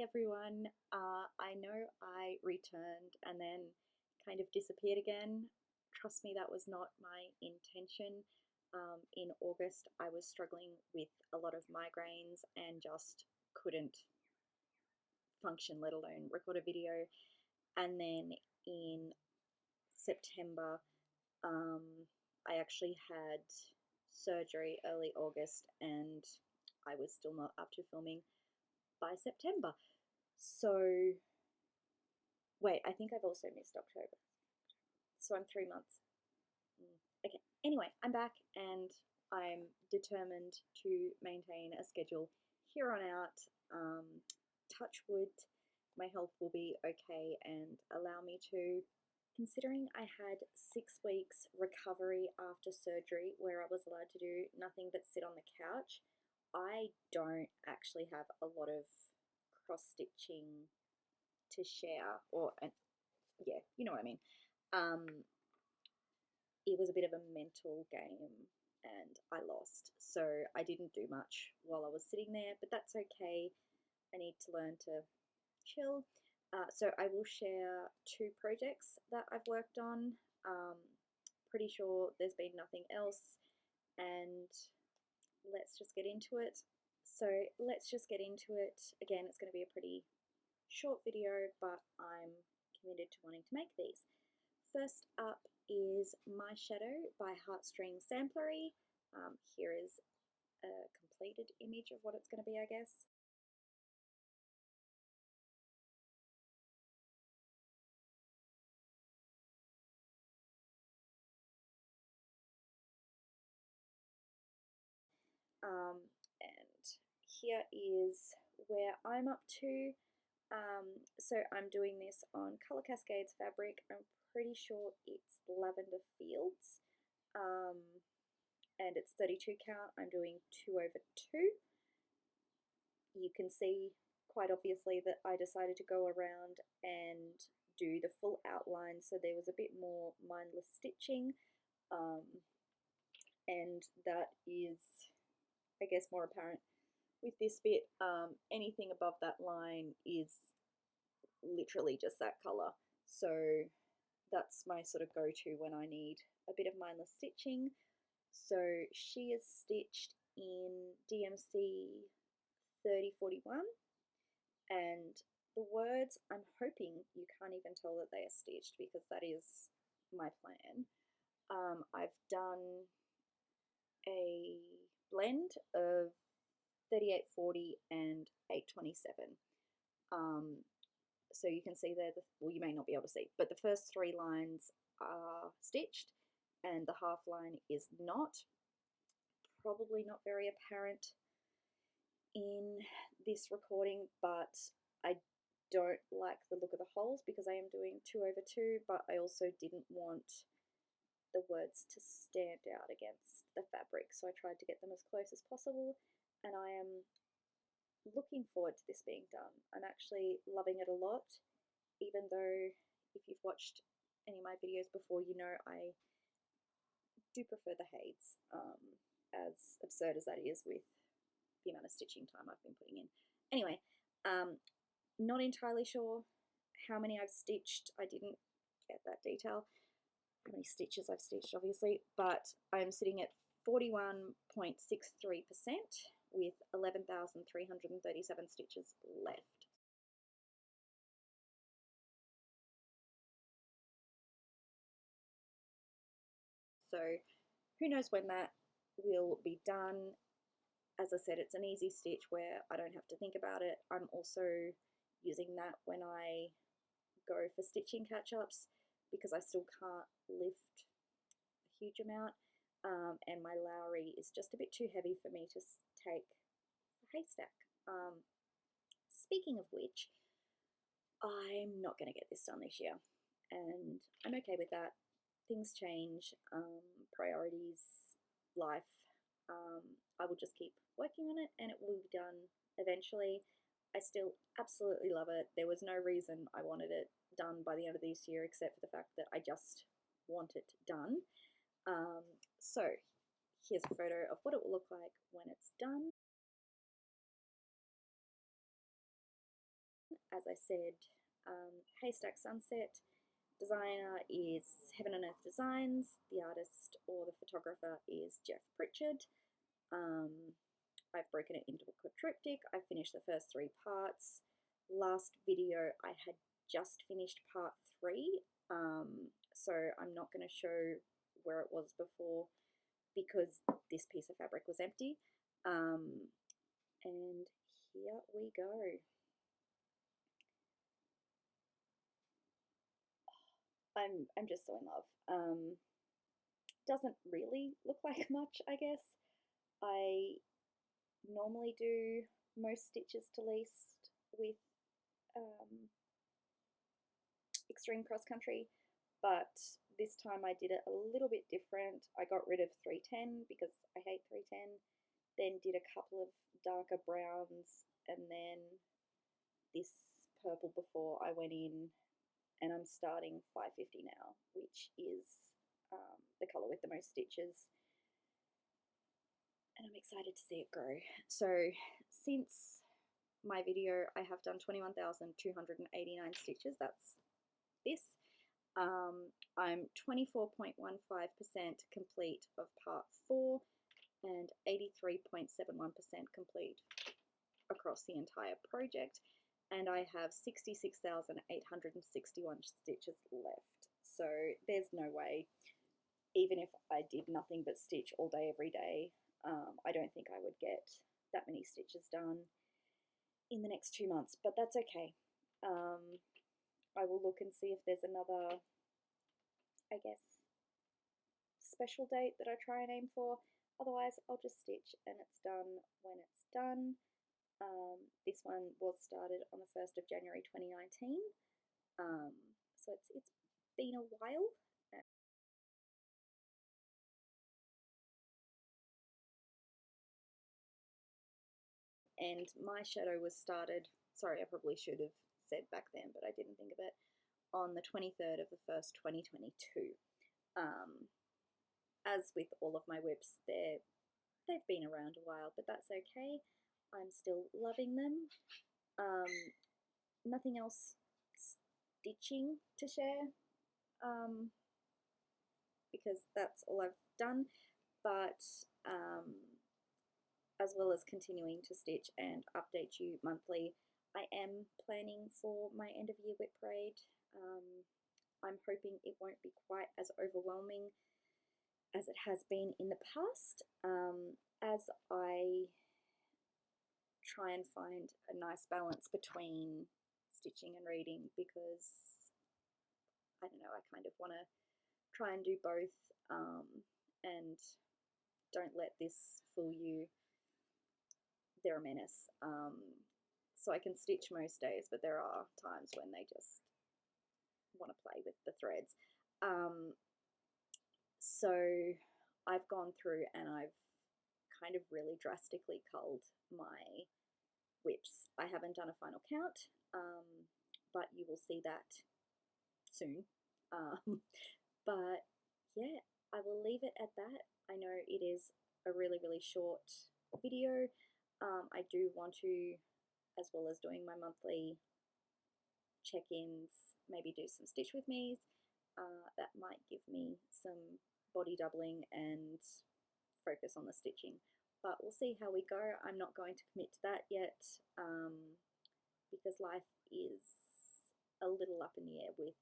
everyone. I know I returned and then kind of disappeared again. Trust me, that was not my intention. In August, I was struggling with a lot of migraines and just couldn't function, let alone record a video. And then in September, um, I actually had surgery early August and I was still not up to filming by September. So, wait, I think I've also missed October. So I'm 3 months. Okay, anyway, I'm back and I'm determined to maintain a schedule here on out. Touch wood, my health will be okay and allow me to. Considering I had 6 weeks recovery after surgery where I was allowed to do nothing but sit on the couch, I don't actually have a lot of cross stitching to share, or yeah, you know what I mean. Um, it was a bit of a mental game and I lost. So I didn't do much while I was sitting there, but that's okay. I need to learn to chill. So I will share 2 projects that I've worked on. Pretty sure there's been nothing else, and let's just get into it. So let's just get into it. Again, it's going to be a pretty short video, but I'm committed to wanting to make these. First up is My Shadow by Heartstring Samplery. Here is a completed image of what it's going to be, I guess. And here is where I'm up to. So I'm doing this on Color Cascades fabric. I'm pretty sure it's Lavender Fields. And it's 32 count. I'm doing 2/2. You can see quite obviously that I decided to go around and do the full outline, so there was a bit more mindless stitching, and that is, I guess, more apparent with this bit. Anything above that line is literally just that colour, so that's my sort of go-to when I need a bit of mindless stitching. So she is stitched in DMC 3041, and the words, I'm hoping you can't even tell that they are stitched because that is my plan. I've done a blend of 3840 and 827. So you can see there, well, you may not be able to see, but the first 3 lines are stitched and the half line is not. Probably not very apparent in this recording, but I don't like the look of the holes because I am doing 2/2, but I also didn't want the words to stand out against the fabric, so I tried to get them as close as possible, and I am looking forward to this being done. I'm actually loving it a lot, even though if you've watched any of my videos before, you know I do prefer the Hades, as absurd as that is with the amount of stitching time I've been putting in. Anyway, not entirely sure how many I've stitched. I didn't get that detail, how many stitches I've stitched, obviously, but I'm sitting at 41.63% with 11,337 stitches left. So who knows when that will be done. As I said, it's an easy stitch where I don't have to think about it. I'm also using that when I go for stitching catch-ups because I still can't lift a huge amount, and my Lowry is just a bit too heavy for me to take a haystack. Speaking of which, I'm not going to get this done this year, and I'm okay with that. Things change, priorities, life. I will just keep working on it and it will be done eventually. I still absolutely love it. There was no reason I wanted it done by the end of this year except for the fact that I just want it done. So here's a photo of what it will look like when it's done. as I said, Haystack Sunset. Designer is Heaven and Earth Designs. The artist or the photographer is Jeff Pritchard. I've broken it into a quadriptych. I finished the first 3 parts. Last video I had just finished part 3, so I'm not going to show where it was before because this piece of fabric was empty. And here we go. I'm just so in love. Doesn't really look like much, I guess. I normally do most stitches to least with extreme cross country, but this time I did it a little bit different. I got rid of 310 because I hate 310, then did a couple of darker browns, and then this purple before I went in, and I'm starting 550 now, which is the colour with the most stitches, and I'm excited to see it grow. So since my video, I have done 21,289 stitches. That's this. I'm 24.15% complete of part 4 and 83.71% complete across the entire project, and I have 66,861 stitches left. So there's no way, even if I did nothing but stitch all day every day, I don't think I would get that many stitches done in the next 2 months, but that's okay. I will look and see if there's another, I guess, special date that I try and aim for. Otherwise, I'll just stitch and it's done when it's done. This one was started on the 1st of January 2019, so it's been a while. And my shadow was started, sorry, I probably should have said back then, but I didn't think of it, on the 23rd of the 1st, 2022. As with all of my whips, they've been around a while, but that's okay. I'm still loving them. Nothing else stitching to share, because that's all I've done, but as well as continuing to stitch and update you monthly, I am planning for my end of year whip parade. I'm hoping it won't be quite as overwhelming as it has been in the past, as I try and find a nice balance between stitching and reading, because I don't know, I kind of want to try and do both, and don't let this fool you. They're a menace. So I can stitch most days, but there are times when they just want to play with the threads. So I've gone through and I've kind of really drastically culled my whips. I haven't done a final count, but you will see that soon. But yeah, I will leave it at that. I know it is a really, really short video. I do want to, as well as doing my monthly check-ins, maybe do some stitch with me's. That might give me some body doubling and focus on the stitching, but we'll see how we go. I'm not going to commit to that yet, because life is a little up in the air with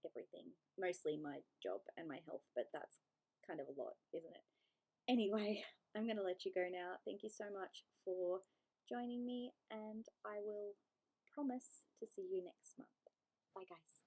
everything, mostly my job and my health, but that's kind of a lot, isn't it? Anyway, I'm going to let you go now. Thank you so much for joining me, and I will promise to see you next month. Bye guys.